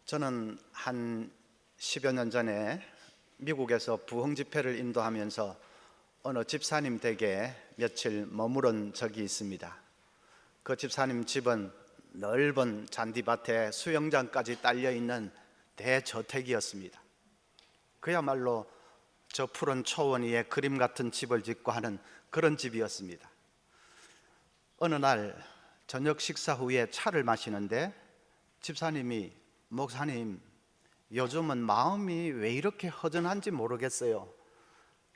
저는 한 10여 년 전에 미국에서 부흥 집회를 인도하면서 어느 집사님 댁에 며칠 머무른 적이 있습니다. 그 집사님 집은 넓은 잔디밭에 수영장까지 딸려있는 대저택이었습니다. 그야말로 저 푸른 초원 위에 그림 같은 집을 짓고 하는 그런 집이었습니다. 어느 날 저녁 식사 후에 차를 마시는데 집사님이 목사님, 요즘은 마음이 왜 이렇게 허전한지 모르겠어요.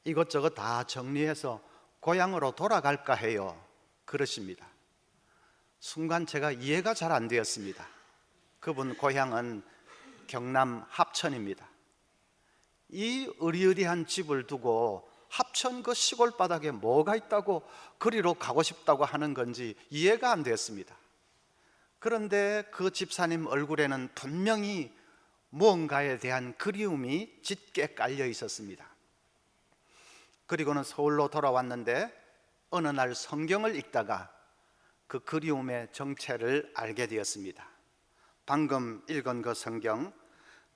이것저것 다 정리해서 고향으로 돌아갈까 해요. 그러십니다. 순간 제가 이해가 잘 안 되었습니다. 그분 고향은 경남 합천입니다. 이 으리으리한 집을 두고 합천 그 시골 바닥에 뭐가 있다고 그리로 가고 싶다고 하는 건지 이해가 안 되었습니다. 그런데 그 집사님 얼굴에는 분명히 무언가에 대한 그리움이 짙게 깔려 있었습니다. 그리고는 서울로 돌아왔는데 어느 날 성경을 읽다가 그 그리움의 정체를 알게 되었습니다. 방금 읽은 그 성경,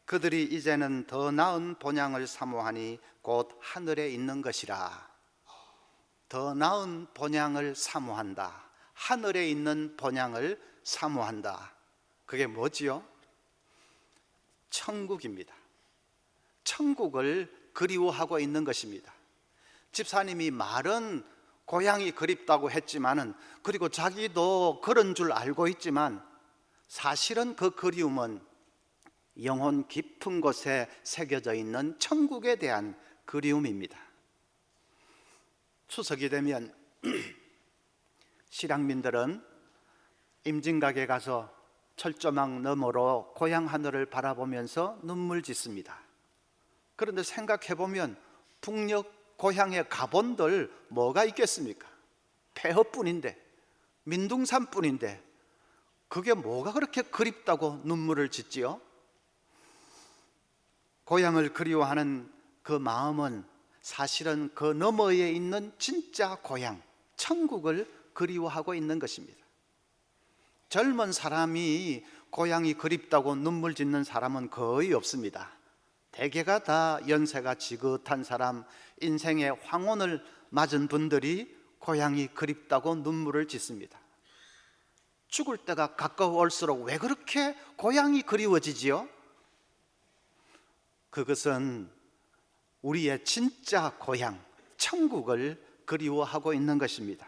그들이 이제는 더 나은 본향을 사모하니 곧 하늘에 있는 것이라. 더 나은 본향을 사모한다. 하늘에 있는 본향을 사모한다. 그게 뭐지요? 천국입니다. 천국을 그리워하고 있는 것입니다. 집사님이 말은 고향이 그립다고 했지만은, 그리고 자기도 그런 줄 알고 있지만 사실은 그 그리움은 영혼 깊은 곳에 새겨져 있는 천국에 대한 그리움입니다. 추석이 되면 실향민들은 임진각에 가서 철조망 너머로 고향 하늘을 바라보면서 눈물 짓습니다. 그런데 생각해보면 북녘 고향에 가본들 뭐가 있겠습니까? 폐허뿐인데, 민둥산뿐인데 그게 뭐가 그렇게 그립다고 눈물을 짓지요? 고향을 그리워하는 그 마음은 사실은 그 너머에 있는 진짜 고향, 천국을 그리워하고 있는 것입니다. 젊은 사람이 고향이 그립다고 눈물 짓는 사람은 거의 없습니다. 대개가 다 연세가 지긋한 사람, 인생의 황혼을 맞은 분들이 고향이 그립다고 눈물을 짓습니다. 죽을 때가 가까워올수록 왜 그렇게 고향이 그리워지지요? 그것은 우리의 진짜 고향, 천국을 그리워하고 있는 것입니다.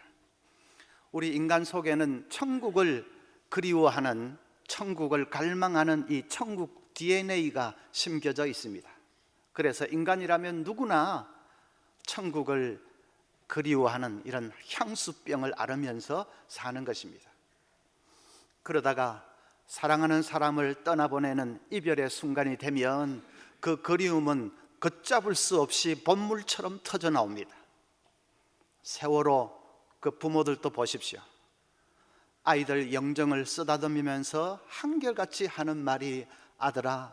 우리 인간 속에는 천국을 그리워하는, 천국을 갈망하는 이 천국 DNA가 심겨져 있습니다. 그래서 인간이라면 누구나 천국을 그리워하는 이런 향수병을 앓으면서 사는 것입니다. 그러다가 사랑하는 사람을 떠나보내는 이별의 순간이 되면 그 그리움은 걷잡을 수 없이 본물처럼 터져 나옵니다. 세월호 그 부모들도 보십시오. 아이들 영정을 쓰다듬으면서 한결같이 하는 말이, 아들아,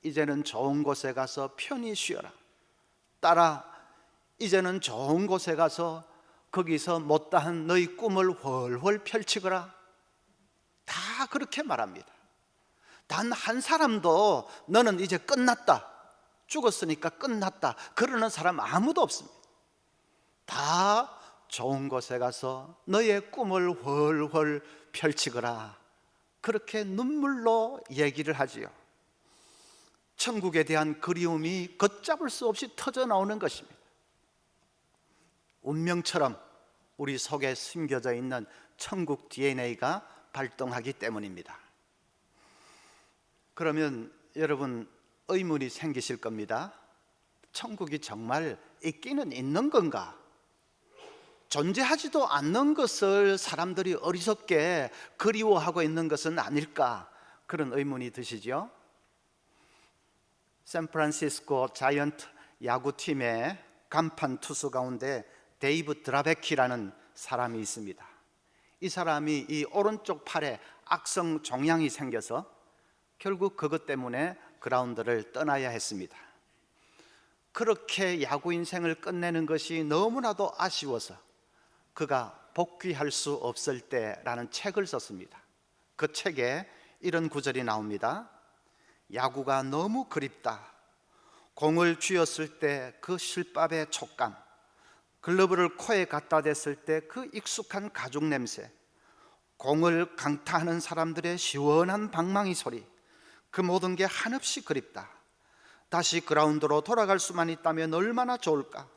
이제는 좋은 곳에 가서 편히 쉬어라. 딸아, 이제는 좋은 곳에 가서 거기서 못다한 너희 꿈을 훨훨 펼치거라. 다 그렇게 말합니다. 단 한 사람도 너는 이제 끝났다, 죽었으니까 끝났다 그러는 사람 아무도 없습니다. 다 좋은 곳에 가서 너의 꿈을 훨훨 펼치거라, 그렇게 눈물로 얘기를 하지요. 천국에 대한 그리움이 걷잡을 수 없이 터져 나오는 것입니다. 운명처럼 우리 속에 숨겨져 있는 천국 DNA가 발동하기 때문입니다. 그러면 여러분 의문이 생기실 겁니다. 천국이 정말 있기는 있는 건가? 존재하지도 않는 것을 사람들이 어리석게 그리워하고 있는 것은 아닐까? 그런 의문이 드시죠? 샌프란시스코 자이언트 야구팀의 간판 투수 가운데 데이브 드라베키라는 사람이 있습니다. 이 사람이 이 오른쪽 팔에 악성 종양이 생겨서 결국 그것 때문에 그라운드를 떠나야 했습니다. 그렇게 야구 인생을 끝내는 것이 너무나도 아쉬워서 그가 복귀할 수 없을 때라는 책을 썼습니다. 그 책에 이런 구절이 나옵니다. 야구가 너무 그립다. 공을 쥐었을 때 그 실밥의 촉감, 글러브를 코에 갖다 댔을 때 그 익숙한 가죽 냄새, 공을 강타하는 사람들의 시원한 방망이 소리, 그 모든 게 한없이 그립다. 다시 그라운드로 돌아갈 수만 있다면 얼마나 좋을까.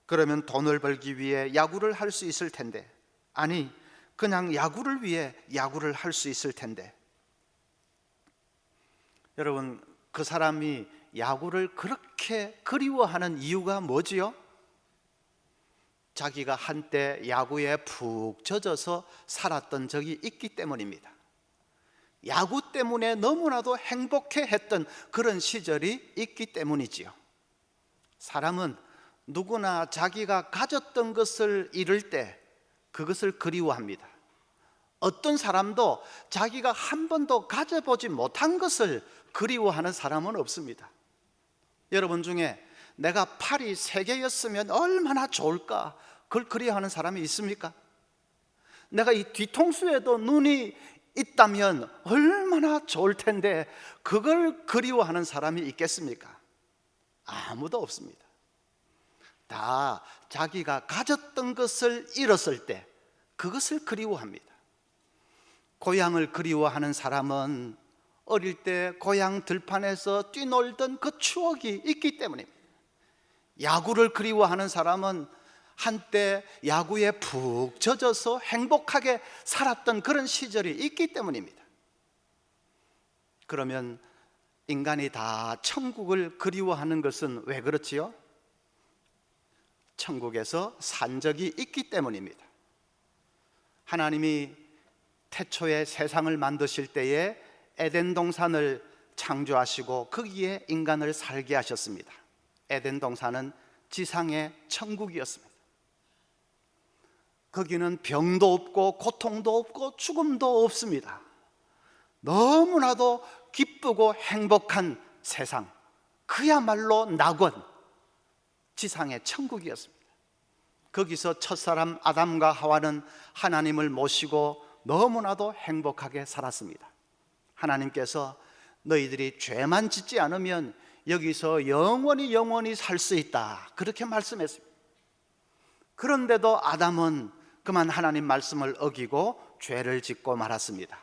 그러면 돈을 벌기 위해 야구를 할 수 있을 텐데, 아니 그냥 야구를 위해 야구를 할 수 있을 텐데. 여러분, 그 사람이 야구를 그렇게 그리워하는 이유가 뭐지요? 자기가 한때 야구에 푹 젖어서 살았던 적이 있기 때문입니다. 야구 때문에 너무나도 행복해했던 그런 시절이 있기 때문이지요. 사람은 누구나 자기가 가졌던 것을 잃을 때 그것을 그리워합니다. 어떤 사람도 자기가 한 번도 가져보지 못한 것을 그리워하는 사람은 없습니다. 여러분 중에 내가 팔이 3개였으면 얼마나 좋을까, 그걸 그리워하는 사람이 있습니까? 내가 이 뒤통수에도 눈이 있다면 얼마나 좋을 텐데 그걸 그리워하는 사람이 있겠습니까? 아무도 없습니다. 다 자기가 가졌던 것을 잃었을 때 그것을 그리워합니다. 고향을 그리워하는 사람은 어릴 때 고향 들판에서 뛰놀던 그 추억이 있기 때문입니다. 야구를 그리워하는 사람은 한때 야구에 푹 젖어서 행복하게 살았던 그런 시절이 있기 때문입니다. 그러면 인간이 다 천국을 그리워하는 것은 왜 그렇지요? 천국에서 산 적이 있기 때문입니다. 하나님이 태초에 세상을 만드실 때에 에덴 동산을 창조하시고 거기에 인간을 살게 하셨습니다. 에덴 동산은 지상의 천국이었습니다. 거기는 병도 없고 고통도 없고 죽음도 없습니다. 너무나도 기쁘고 행복한 세상, 그야말로 낙원, 지상의 천국이었습니다. 거기서 첫사람 아담과 하와는 하나님을 모시고 너무나도 행복하게 살았습니다. 하나님께서 너희들이 죄만 짓지 않으면 여기서 영원히 살 수 있다, 그렇게 말씀했습니다. 그런데도 아담은 그만 하나님 말씀을 어기고 죄를 짓고 말았습니다.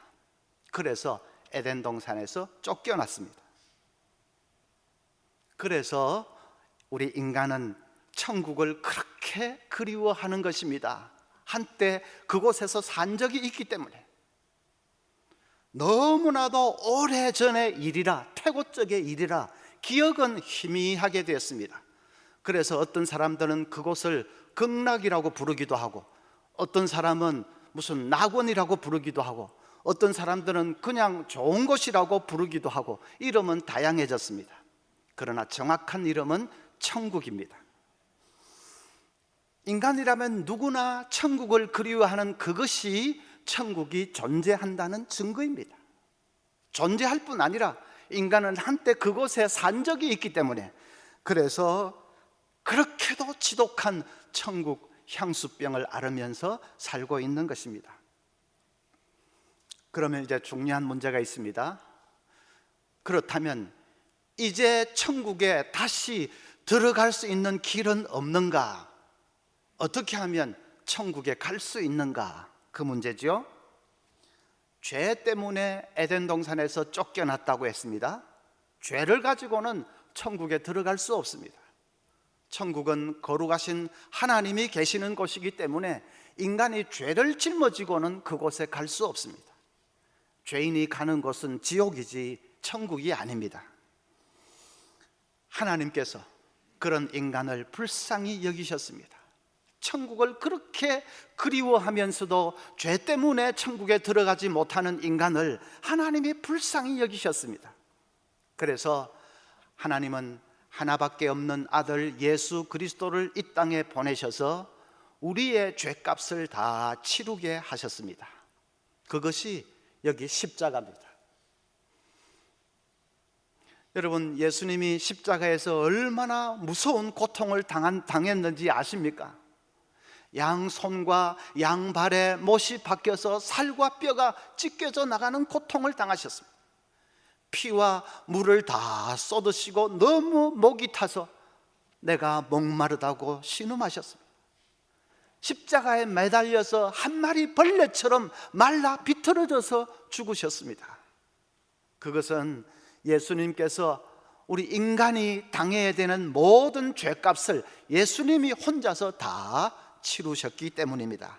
그래서 에덴 동산에서 쫓겨났습니다. 그래서 우리 인간은 천국을 그렇게 그리워하는 것입니다. 한때 그곳에서 산 적이 있기 때문에. 너무나도 오래전의 일이라, 태고적의 일이라 기억은 희미하게 되었습니다. 그래서 어떤 사람들은 그곳을 극락이라고 부르기도 하고, 어떤 사람은 무슨 낙원이라고 부르기도 하고, 어떤 사람들은 그냥 좋은 곳이라고 부르기도 하고, 이름은 다양해졌습니다. 그러나 정확한 이름은 천국입니다. 인간이라면 누구나 천국을 그리워하는 그것이 천국이 존재한다는 증거입니다. 존재할 뿐 아니라 인간은 한때 그곳에 산 적이 있기 때문에, 그래서 그렇게도 지독한 천국 향수병을 앓으면서 살고 있는 것입니다. 그러면 이제 중요한 문제가 있습니다. 그렇다면 이제 천국에 다시 들어갈 수 있는 길은 없는가? 어떻게 하면 천국에 갈 수 있는가? 그 문제죠. 죄 때문에 에덴 동산에서 쫓겨났다고 했습니다. 죄를 가지고는 천국에 들어갈 수 없습니다. 천국은 거룩하신 하나님이 계시는 곳이기 때문에 인간이 죄를 짊어지고는 그곳에 갈 수 없습니다. 죄인이 가는 곳은 지옥이지 천국이 아닙니다. 하나님께서 그런 인간을 불쌍히 여기셨습니다. 천국을 그렇게 그리워하면서도 죄 때문에 천국에 들어가지 못하는 인간을 하나님이 불쌍히 여기셨습니다. 그래서 하나님은 하나밖에 없는 아들 예수 그리스도를 이 땅에 보내셔서 우리의 죄값을 다 치르게 하셨습니다. 그것이 여기 십자가입니다. 여러분, 예수님이 십자가에서 얼마나 무서운 고통을 당했는지 아십니까? 양손과 양발에 못이 박혀서 살과 뼈가 찢겨져 나가는 고통을 당하셨습니다. 피와 물을 다 쏟으시고 너무 목이 타서 내가 목마르다고 신음하셨습니다. 십자가에 매달려서 한 마리 벌레처럼 말라 비틀어져서 죽으셨습니다. 그것은 예수님께서 우리 인간이 당해야 되는 모든 죄값을 예수님이 혼자서 다 치르셨기 때문입니다.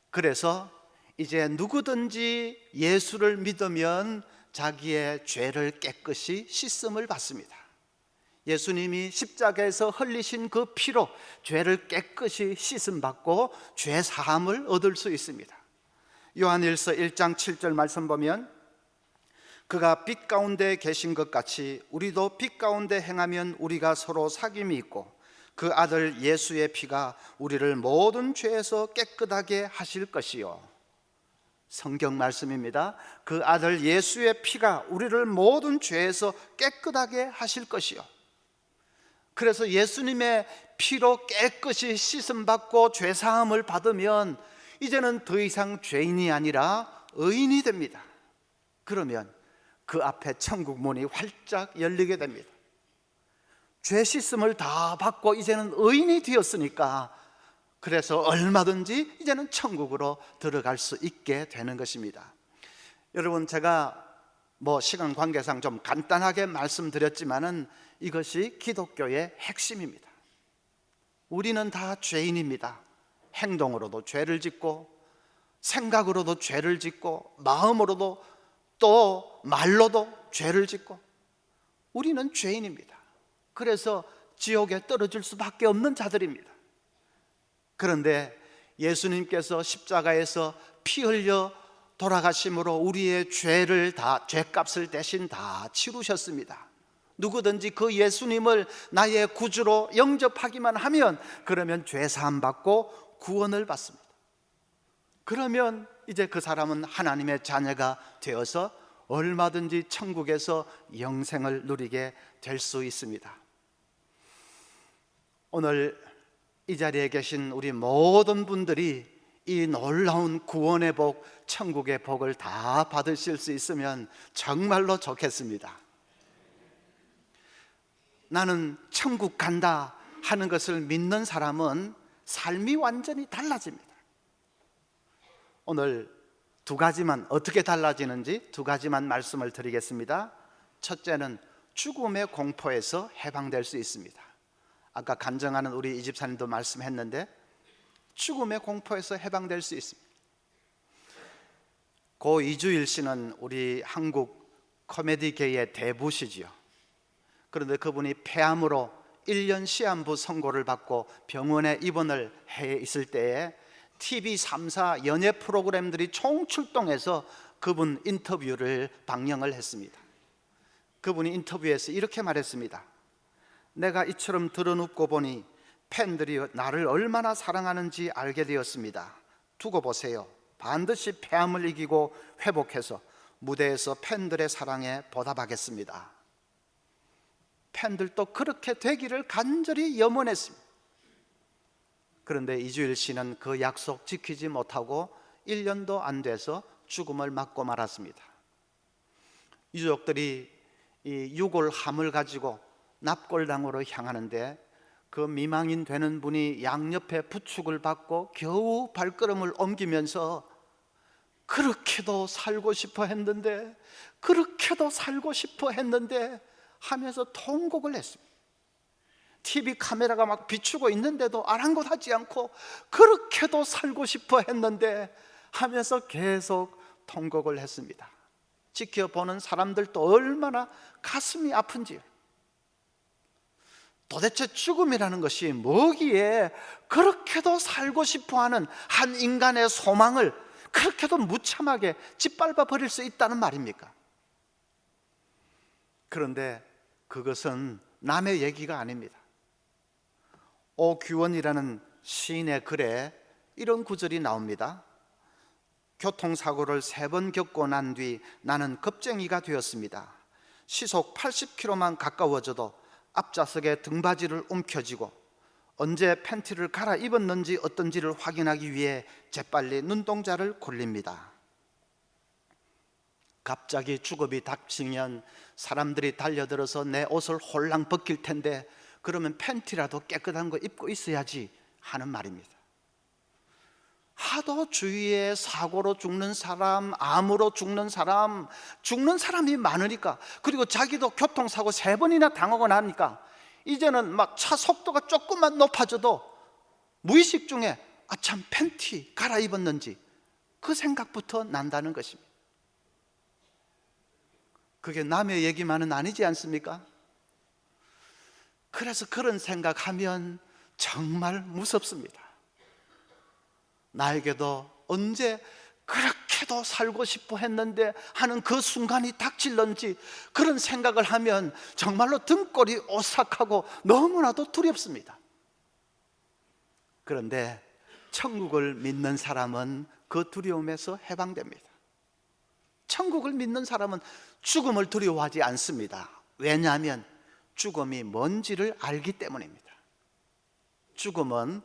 그래서 이제 누구든지 예수를 믿으면 자기의 죄를 깨끗이 씻음을 받습니다. 예수님이 십자가에서 흘리신 그 피로 죄를 깨끗이 씻음 받고 죄 사함을 얻을 수 있습니다. 요한일서 1장 7절 말씀 보면 그가 빛 가운데 계신 것 같이 우리도 빛 가운데 행하면 우리가 서로 사귐이 있고 그 아들 예수의 피가 우리를 모든 죄에서 깨끗하게 하실 것이요. 성경 말씀입니다. 그 아들 예수의 피가 우리를 모든 죄에서 깨끗하게 하실 것이요. 그래서 예수님의 피로 깨끗이 씻음 받고 죄 사함을 받으면 이제는 더 이상 죄인이 아니라 의인이 됩니다. 그러면 그 앞에 천국 문이 활짝 열리게 됩니다. 죄 씻음을 다 받고 이제는 의인이 되었으니까 그래서 얼마든지 이제는 천국으로 들어갈 수 있게 되는 것입니다. 여러분, 제가 시간 관계상 좀 간단하게 말씀드렸지만은 이것이 기독교의 핵심입니다. 우리는 다 죄인입니다. 행동으로도 죄를 짓고 생각으로도 죄를 짓고 마음으로도 또 말로도 죄를 짓고 우리는 죄인입니다. 그래서 지옥에 떨어질 수밖에 없는 자들입니다. 그런데 예수님께서 십자가에서 피 흘려 돌아가심으로 우리의 죄값을 대신 다 치르셨습니다. 누구든지 그 예수님을 나의 구주로 영접하기만 하면 그러면 죄 사함 받고 구원을 받습니다. 그러면 이제 그 사람은 하나님의 자녀가 되어서 얼마든지 천국에서 영생을 누리게 될 수 있습니다. 오늘 이 자리에 계신 우리 모든 분들이 이 놀라운 구원의 복, 천국의 복을 다 받으실 수 있으면 정말로 좋겠습니다. 나는 천국 간다 하는 것을 믿는 사람은 삶이 완전히 달라집니다. 오늘 두 가지만, 어떻게 달라지는지 두 가지만 말씀을 드리겠습니다. 첫째는 죽음의 공포에서 해방될 수 있습니다. 아까 간증하는 우리 이 집사님도 말씀했는데 죽음의 공포에서 해방될 수 있습니다. 고 이주일 씨는 우리 한국 코미디계의 대부시지요. 그런데 그분이 폐암으로 1년 시한부 선고를 받고 병원에 입원을 해 있을 때에 TV 3사 연예 프로그램들이 총출동해서 그분 인터뷰를 방영을 했습니다. 그분이 인터뷰에서 이렇게 말했습니다. 내가 이처럼 드러눕고 보니 팬들이 나를 얼마나 사랑하는지 알게 되었습니다. 두고 보세요. 반드시 폐암을 이기고 회복해서 무대에서 팬들의 사랑에 보답하겠습니다. 팬들도 그렇게 되기를 간절히 염원했습니다. 그런데 이주일 씨는 그 약속 지키지 못하고 1년도 안 돼서 죽음을 맞고 말았습니다. 유족들이 이 유골함을 가지고 납골당으로 향하는데 그 미망인 되는 분이 양옆에 부축을 받고 겨우 발걸음을 옮기면서 그렇게도 살고 싶어 했는데, 그렇게도 살고 싶어 했는데 하면서 통곡을 했습니다. TV 카메라가 막 비추고 있는데도 아랑곳하지 않고 그렇게도 살고 싶어 했는데 하면서 계속 통곡을 했습니다. 지켜보는 사람들도 얼마나 가슴이 아픈지요. 도대체 죽음이라는 것이 뭐기에 그렇게도 살고 싶어하는 한 인간의 소망을 그렇게도 무참하게 짓밟아 버릴 수 있다는 말입니까? 그런데 그것은 남의 얘기가 아닙니다. 오규원이라는 시인의 글에 이런 구절이 나옵니다. 교통사고를 3번 겪고 난 뒤 나는 겁쟁이가 되었습니다. 시속 80km만 가까워져도 앞좌석에 등받이를 움켜쥐고 언제 팬티를 갈아입었는지 어떤지를 확인하기 위해 재빨리 눈동자를 굴립니다. 갑자기 주급이 닥치면 사람들이 달려들어서 내 옷을 홀랑 벗길 텐데 그러면 팬티라도 깨끗한 거 입고 있어야지 하는 말입니다. 하도 주위에 사고로 죽는 사람, 암으로 죽는 사람이 많으니까, 그리고 자기도 교통사고 3번이나 당하고 나니까 이제는 막 차 속도가 조금만 높아져도 무의식 중에 참 팬티 갈아입었는지 그 생각부터 난다는 것입니다. 그게 남의 얘기만은 아니지 않습니까? 그래서 그런 생각하면 정말 무섭습니다. 나에게도 언제 그렇게도 살고 싶어 했는데 하는 그 순간이 닥칠런지 그런 생각을 하면 정말로 등골이 오싹하고 너무나도 두렵습니다. 그런데 천국을 믿는 사람은 그 두려움에서 해방됩니다. 천국을 믿는 사람은 죽음을 두려워하지 않습니다. 왜냐하면 죽음이 뭔지를 알기 때문입니다. 죽음은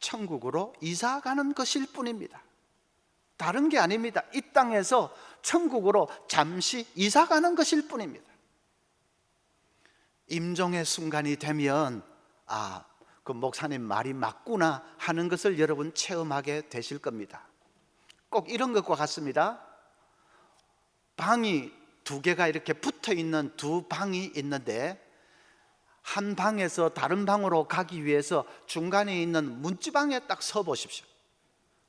천국으로 이사가는 것일 뿐입니다. 다른 게 아닙니다. 이 땅에서 천국으로 잠시 이사가는 것일 뿐입니다. 임종의 순간이 되면 그 목사님 말이 맞구나 하는 것을 여러분 체험하게 되실 겁니다. 꼭 이런 것과 같습니다. 방이 2개가 이렇게 붙어 있는 2방이 있는데 한 방에서 다른 방으로 가기 위해서 중간에 있는 문지방에 딱 서 보십시오.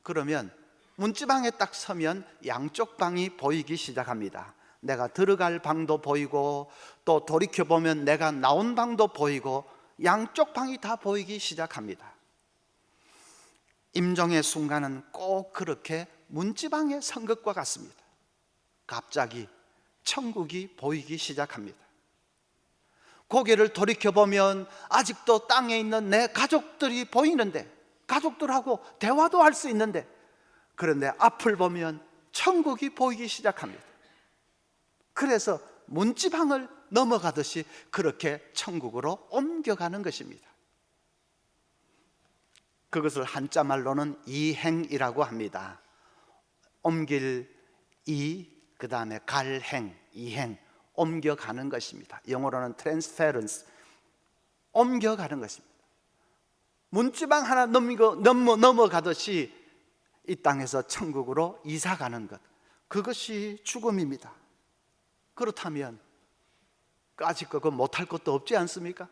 그러면 문지방에 딱 서면 양쪽 방이 보이기 시작합니다. 내가 들어갈 방도 보이고 또 돌이켜보면 내가 나온 방도 보이고 양쪽 방이 다 보이기 시작합니다. 임종의 순간은 꼭 그렇게 문지방에 선 것과 같습니다. 갑자기 천국이 보이기 시작합니다. 고개를 돌이켜보면 아직도 땅에 있는 내 가족들이 보이는데, 가족들하고 대화도 할 수 있는데, 그런데 앞을 보면 천국이 보이기 시작합니다. 그래서 문지방을 넘어가듯이 그렇게 천국으로 옮겨가는 것입니다. 그것을 한자 말로는 이행이라고 합니다. 옮길 그 다음에 갈행, 이행, 옮겨가는 것입니다. 영어로는 transference, 옮겨가는 것입니다. 문지방 하나 넘어가듯이 이 땅에서 천국으로 이사가는 것, 그것이 죽음입니다. 그렇다면 아직 그거 못할 것도 없지 않습니까?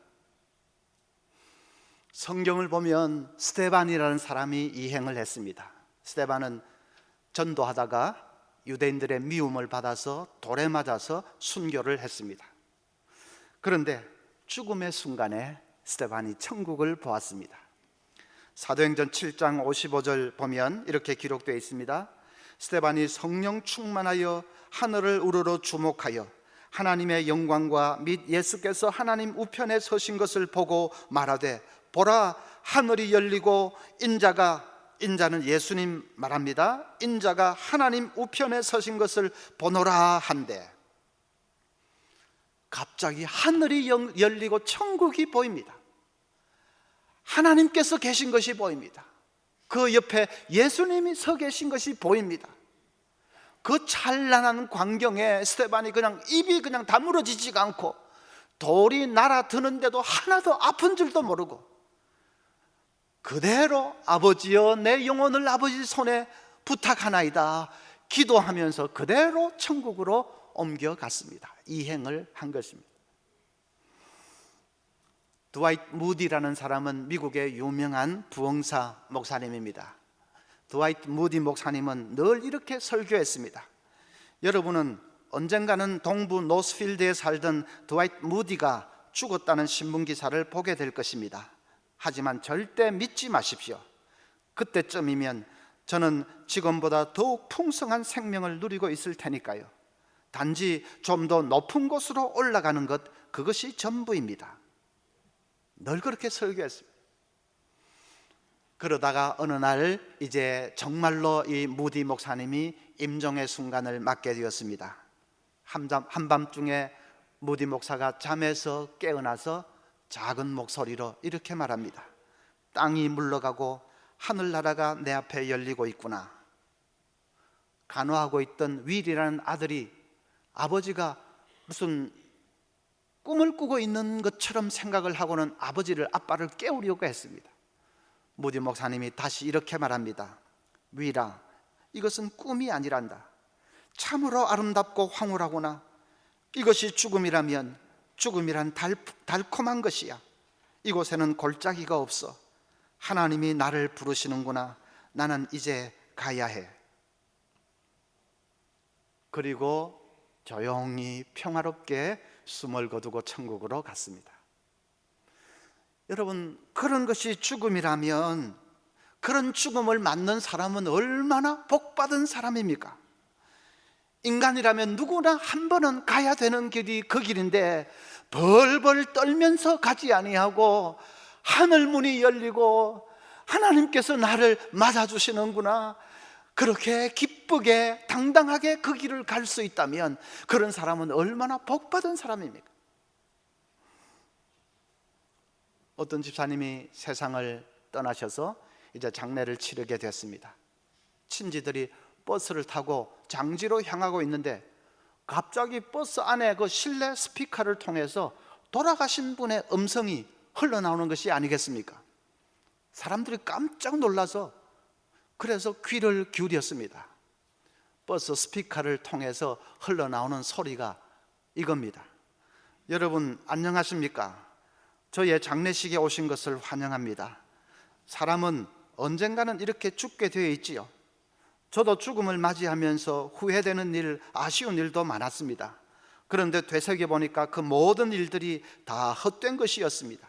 성경을 보면 스데반이라는 사람이 이행을 했습니다. 스데반은 전도하다가 유대인들의 미움을 받아서 돌에 맞아서 순교를 했습니다. 그런데 죽음의 순간에 스데반이 천국을 보았습니다. 사도행전 7장 55절 보면 이렇게 기록되어 있습니다. 스데반이 성령 충만하여 하늘을 우러러 주목하여 하나님의 영광과 및 예수께서 하나님 우편에 서신 것을 보고 말하되, 보라, 하늘이 열리고 인자는 예수님 말합니다. 인자가 하나님 우편에 서신 것을 보노라 한데, 갑자기 하늘이 열리고 천국이 보입니다. 하나님께서 계신 것이 보입니다. 그 옆에 예수님이 서 계신 것이 보입니다. 그 찬란한 광경에 스데반이 입이 다물어지지가 않고 돌이 날아드는데도 하나도 아픈 줄도 모르고 그대로 아버지여 내 영혼을 아버지 손에 부탁하나이다 기도하면서 그대로 천국으로 옮겨갔습니다. 이행을 한 것입니다. 드와이트 무디라는 사람은 미국의 유명한 부흥사 목사님입니다. 드와이트 무디 목사님은 늘 이렇게 설교했습니다. 여러분은 언젠가는 동부 노스필드에 살던 드와이트 무디가 죽었다는 신문기사를 보게 될 것입니다. 하지만 절대 믿지 마십시오. 그때쯤이면 저는 지금보다 더욱 풍성한 생명을 누리고 있을 테니까요. 단지 좀 더 높은 곳으로 올라가는 것, 그것이 전부입니다. 늘 그렇게 설교했습니다. 그러다가 어느 날 이제 정말로 이 무디 목사님이 임종의 순간을 맞게 되었습니다. 한밤중에 무디 목사가 잠에서 깨어나서 작은 목소리로 이렇게 말합니다. 땅이 물러가고 하늘나라가 내 앞에 열리고 있구나. 간호하고 있던 윌이라는 아들이 아버지가 무슨 꿈을 꾸고 있는 것처럼 생각을 하고는 아빠를 깨우려고 했습니다. 무디 목사님이 다시 이렇게 말합니다. 윌아, 이것은 꿈이 아니란다. 참으로 아름답고 황홀하구나. 이것이 죽음이라면 죽음이란 달콤한 것이야. 이곳에는 골짜기가 없어. 하나님이 나를 부르시는구나. 나는 이제 가야 해. 그리고 조용히 평화롭게 숨을 거두고 천국으로 갔습니다. 여러분, 그런 것이 죽음이라면 그런 죽음을 맞는 사람은 얼마나 복받은 사람입니까? 인간이라면 누구나 한 번은 가야 되는 길이 그 길인데 벌벌 떨면서 가지 아니하고 하늘문이 열리고 하나님께서 나를 맞아주시는구나, 그렇게 기쁘게 당당하게 그 길을 갈 수 있다면 그런 사람은 얼마나 복받은 사람입니까? 어떤 집사님이 세상을 떠나셔서 이제 장례를 치르게 됐습니다. 친지들이 버스를 타고 장지로 향하고 있는데 갑자기 버스 안에 그 실내 스피커를 통해서 돌아가신 분의 음성이 흘러나오는 것이 아니겠습니까? 사람들이 깜짝 놀라서 그래서 귀를 기울였습니다. 버스 스피커를 통해서 흘러나오는 소리가 이겁니다. 여러분 안녕하십니까? 저의 장례식에 오신 것을 환영합니다. 사람은 언젠가는 이렇게 죽게 되어 있지요. 저도 죽음을 맞이하면서 후회되는 일, 아쉬운 일도 많았습니다. 그런데 되새겨보니까 그 모든 일들이 다 헛된 것이었습니다.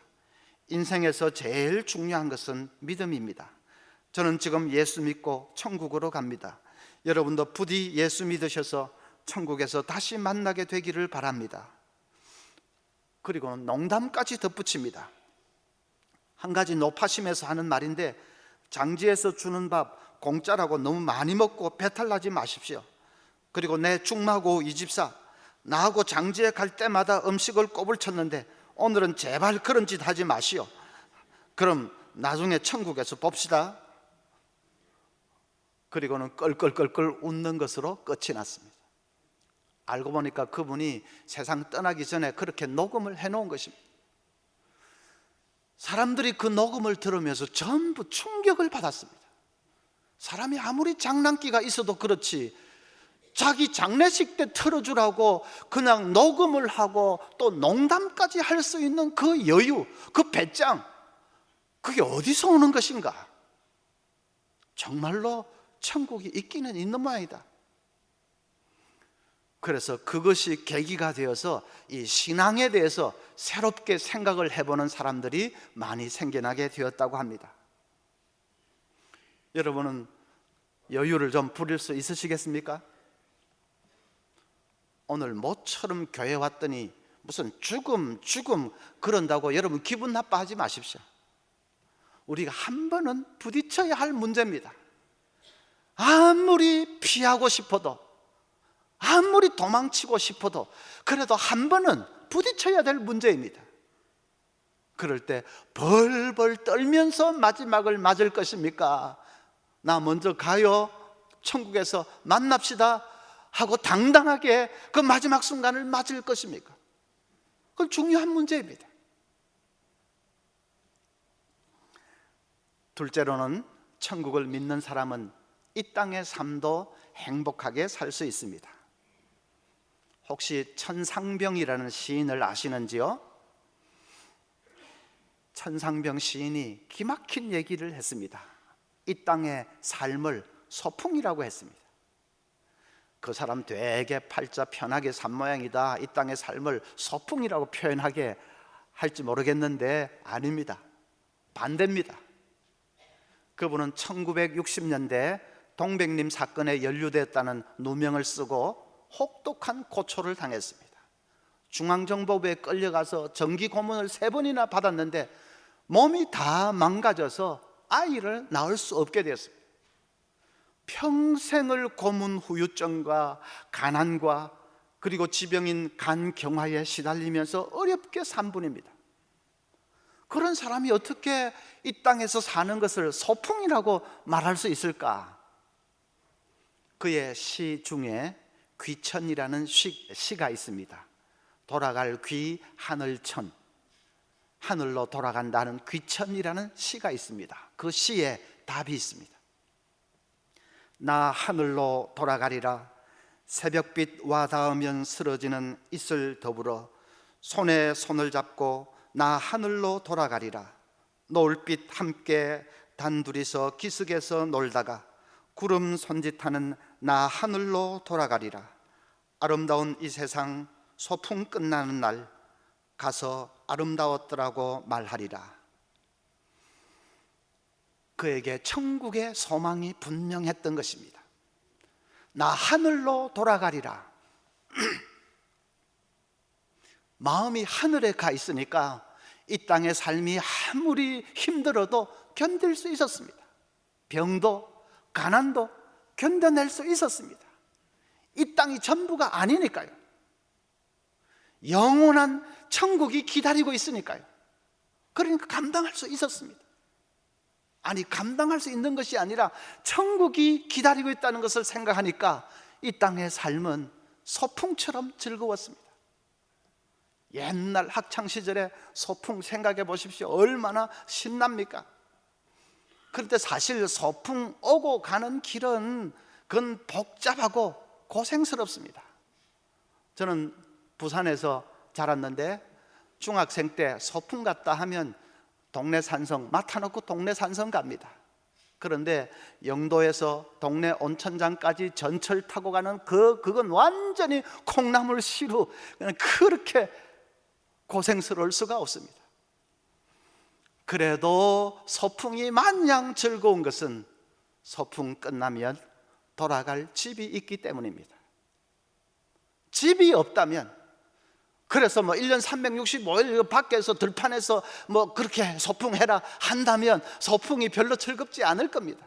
인생에서 제일 중요한 것은 믿음입니다. 저는 지금 예수 믿고 천국으로 갑니다. 여러분도 부디 예수 믿으셔서 천국에서 다시 만나게 되기를 바랍니다. 그리고 농담까지 덧붙입니다. 한 가지 노파심에서 하는 말인데, 장지에서 주는 밥 공짜라고 너무 많이 먹고 배탈 나지 마십시오. 그리고 내 중마고 이 집사, 나하고 장지에 갈 때마다 음식을 꼬불쳤는데 오늘은 제발 그런 짓 하지 마시오. 그럼 나중에 천국에서 봅시다. 그리고는 껄껄껄껄 웃는 것으로 끝이 났습니다. 알고 보니까 그분이 세상 떠나기 전에 그렇게 녹음을 해놓은 것입니다. 사람들이 그 녹음을 들으면서 전부 충격을 받았습니다. 사람이 아무리 장난기가 있어도 그렇지 자기 장례식 때 틀어주라고 그냥 녹음을 하고 또 농담까지 할 수 있는 그 여유, 그 배짱, 그게 어디서 오는 것인가? 정말로 천국이 있기는 있는 모양이다. 그래서 그것이 계기가 되어서 이 신앙에 대해서 새롭게 생각을 해보는 사람들이 많이 생겨나게 되었다고 합니다. 여러분은 여유를 좀 부릴 수 있으시겠습니까? 오늘 모처럼 교회 왔더니 무슨 죽음 그런다고 여러분 기분 나빠하지 마십시오. 우리가 한 번은 부딪혀야 할 문제입니다. 아무리 피하고 싶어도, 아무리 도망치고 싶어도 그래도 한 번은 부딪혀야 될 문제입니다. 그럴 때 벌벌 떨면서 마지막을 맞을 것입니까? 나 먼저 가요, 천국에서 만납시다 하고 당당하게 그 마지막 순간을 맞을 것입니까? 그건 중요한 문제입니다. 둘째로는 천국을 믿는 사람은 이 땅의 삶도 행복하게 살 수 있습니다. 혹시 천상병이라는 시인을 아시는지요? 천상병 시인이 기막힌 얘기를 했습니다. 이 땅의 삶을 소풍이라고 했습니다. 그 사람 되게 팔자 편하게 산 모양이다. 이 땅의 삶을 소풍이라고 표현하게 할지 모르겠는데 아닙니다. 반대입니다. 그분은 1960년대 동백림 사건에 연루됐다는 누명을 쓰고 혹독한 고초를 당했습니다. 중앙정보부에 끌려가서 정기 고문을 3번이나 받았는데 몸이 다 망가져서 아이를 낳을 수 없게 되었습니다. 평생을 고문 후유증과 가난과 그리고 지병인 간경화에 시달리면서 어렵게 산 분입니다. 그런 사람이 어떻게 이 땅에서 사는 것을 소풍이라고 말할 수 있을까? 그의 시 중에 귀천이라는 시가 있습니다. 돌아갈 귀 하늘천, 하늘로 돌아간다는 귀천이라는 시가 있습니다. 그 시에 답이 있습니다. 나 하늘로 돌아가리라. 새벽빛 와 닿으면 쓰러지는 이슬 더불어 손에 손을 잡고 나 하늘로 돌아가리라. 노을빛 함께 단둘이서 기슭에서 놀다가 구름 손짓하는 나 하늘로 돌아가리라. 아름다운 이 세상 소풍 끝나는 날 가서 아름다웠더라고 말하리라. 그에게 천국의 소망이 분명했던 것입니다. 나 하늘로 돌아가리라. 마음이 하늘에 가 있으니까 이 땅의 삶이 아무리 힘들어도 견딜 수 있었습니다. 병도 가난도 견뎌낼 수 있었습니다. 이 땅이 전부가 아니니까요. 영원한 천국이 기다리고 있으니까요. 그러니까 감당할 수 있었습니다. 아니, 감당할 수 있는 것이 아니라 천국이 기다리고 있다는 것을 생각하니까 이 땅의 삶은 소풍처럼 즐거웠습니다. 옛날 학창시절에 소풍 생각해 보십시오. 얼마나 신납니까? 그런데 사실 소풍 오고 가는 길은 그건 복잡하고 고생스럽습니다. 저는 부산에서 자랐는데 중학생 때 소풍 갔다 하면 동네 산성 맡아놓고 동네 산성 갑니다. 그런데 영도에서 동네 온천장까지 전철 타고 가는 그건 완전히 콩나물 시루, 그냥 그렇게 고생스러울 수가 없습니다. 그래도 소풍이 마냥 즐거운 것은 소풍 끝나면 돌아갈 집이 있기 때문입니다. 집이 없다면, 그래서 1년 365일 밖에서 들판에서 그렇게 소풍해라 한다면 소풍이 별로 즐겁지 않을 겁니다.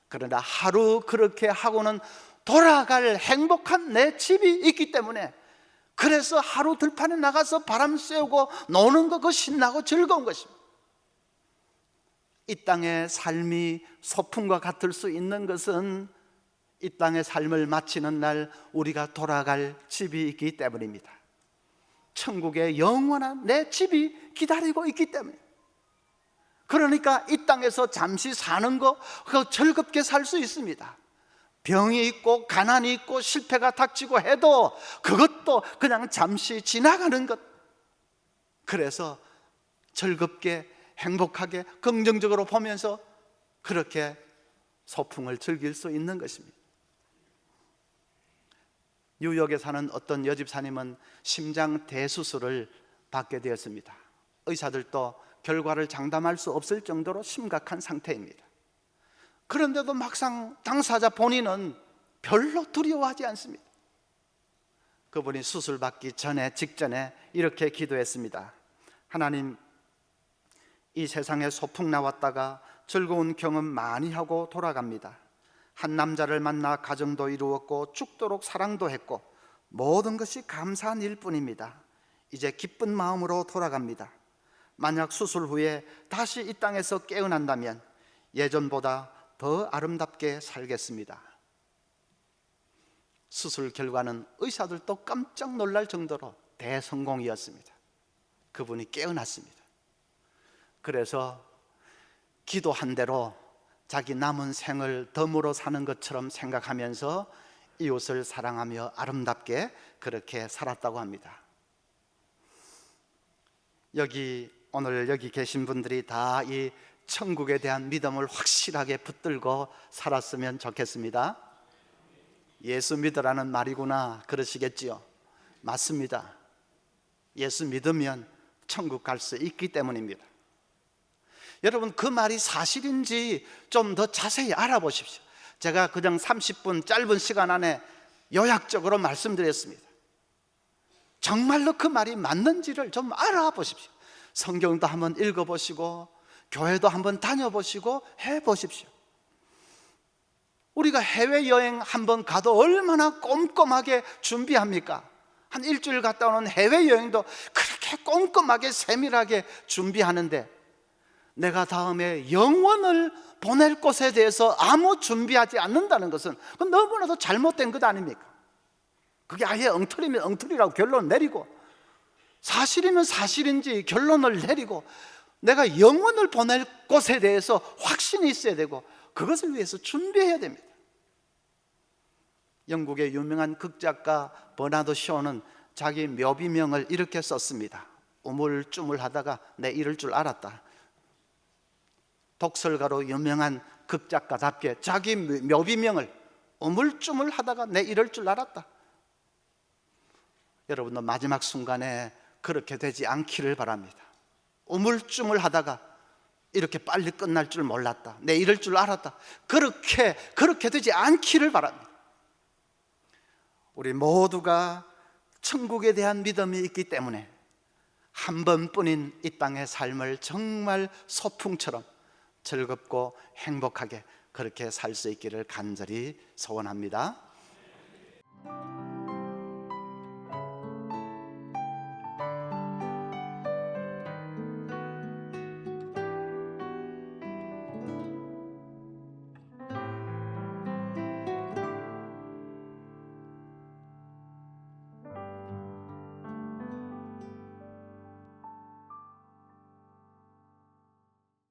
그러나 하루 그렇게 하고는 돌아갈 행복한 내 집이 있기 때문에, 그래서 하루 들판에 나가서 바람 쐬고 노는 거, 그거 신나고 즐거운 것입니다. 이 땅의 삶이 소풍과 같을 수 있는 것은 이 땅의 삶을 마치는 날 우리가 돌아갈 집이 있기 때문입니다. 천국의 영원한 내 집이 기다리고 있기 때문에, 그러니까 이 땅에서 잠시 사는 거 그거 즐겁게 살 수 있습니다. 병이 있고 가난이 있고 실패가 닥치고 해도 그것도 그냥 잠시 지나가는 것. 그래서 즐겁게 행복하게 긍정적으로 보면서 그렇게 소풍을 즐길 수 있는 것입니다. 뉴욕에 사는 어떤 여집사님은 심장 대수술을 받게 되었습니다. 의사들도 결과를 장담할 수 없을 정도로 심각한 상태입니다. 그런데도 막상 당사자 본인은 별로 두려워하지 않습니다. 그분이 수술 받기 직전에 이렇게 기도했습니다. 하나님, 이 세상에 소풍 나왔다가 즐거운 경험 많이 하고 돌아갑니다. 한 남자를 만나 가정도 이루었고 죽도록 사랑도 했고 모든 것이 감사한 일뿐입니다. 이제 기쁜 마음으로 돌아갑니다. 만약 수술 후에 다시 이 땅에서 깨어난다면 예전보다 더 아름답게 살겠습니다. 수술 결과는 의사들도 깜짝 놀랄 정도로 대성공이었습니다. 그분이 깨어났습니다. 그래서 기도한 대로 자기 남은 생을 덤으로 사는 것처럼 생각하면서 이웃을 사랑하며 아름답게 그렇게 살았다고 합니다. 오늘 여기 계신 분들이 다 이 천국에 대한 믿음을 확실하게 붙들고 살았으면 좋겠습니다. 예수 믿으라는 말이구나 그러시겠지요. 맞습니다. 예수 믿으면 천국 갈 수 있기 때문입니다. 여러분, 그 말이 사실인지 좀 더 자세히 알아보십시오. 제가 그냥 30분 짧은 시간 안에 요약적으로 말씀드렸습니다. 정말로 그 말이 맞는지를 좀 알아보십시오. 성경도 한번 읽어보시고 교회도 한번 다녀보시고 해보십시오. 우리가 해외여행 한번 가도 얼마나 꼼꼼하게 준비합니까? 한 일주일 갔다 오는 해외여행도 그렇게 꼼꼼하게 세밀하게 준비하는데, 내가 다음에 영원을 보낼 곳에 대해서 아무 준비하지 않는다는 것은 그건 너무나도 잘못된 것 아닙니까? 그게 아예 엉터리면 엉터리라고 결론 내리고, 사실이면 사실인지 결론을 내리고, 내가 영원을 보낼 곳에 대해서 확신이 있어야 되고, 그것을 위해서 준비해야 됩니다. 영국의 유명한 극작가 버나드 쇼는 자기 묘비명을 이렇게 썼습니다. 우물쭈물하다가 내 이럴 줄 알았다. 독설가로 유명한 극작가답게 자기 묘비명을 우물쭈물하다가 내 이럴 줄 알았다. 여러분도 마지막 순간에 그렇게 되지 않기를 바랍니다. 우물쭈물하다가 이렇게 빨리 끝날 줄 몰랐다, 내 이럴 줄 알았다, 그렇게 되지 않기를 바랍니다. 우리 모두가 천국에 대한 믿음이 있기 때문에 한 번뿐인 이 땅의 삶을 정말 소풍처럼 즐겁고 행복하게 그렇게 살 수 있기를 간절히 소원합니다.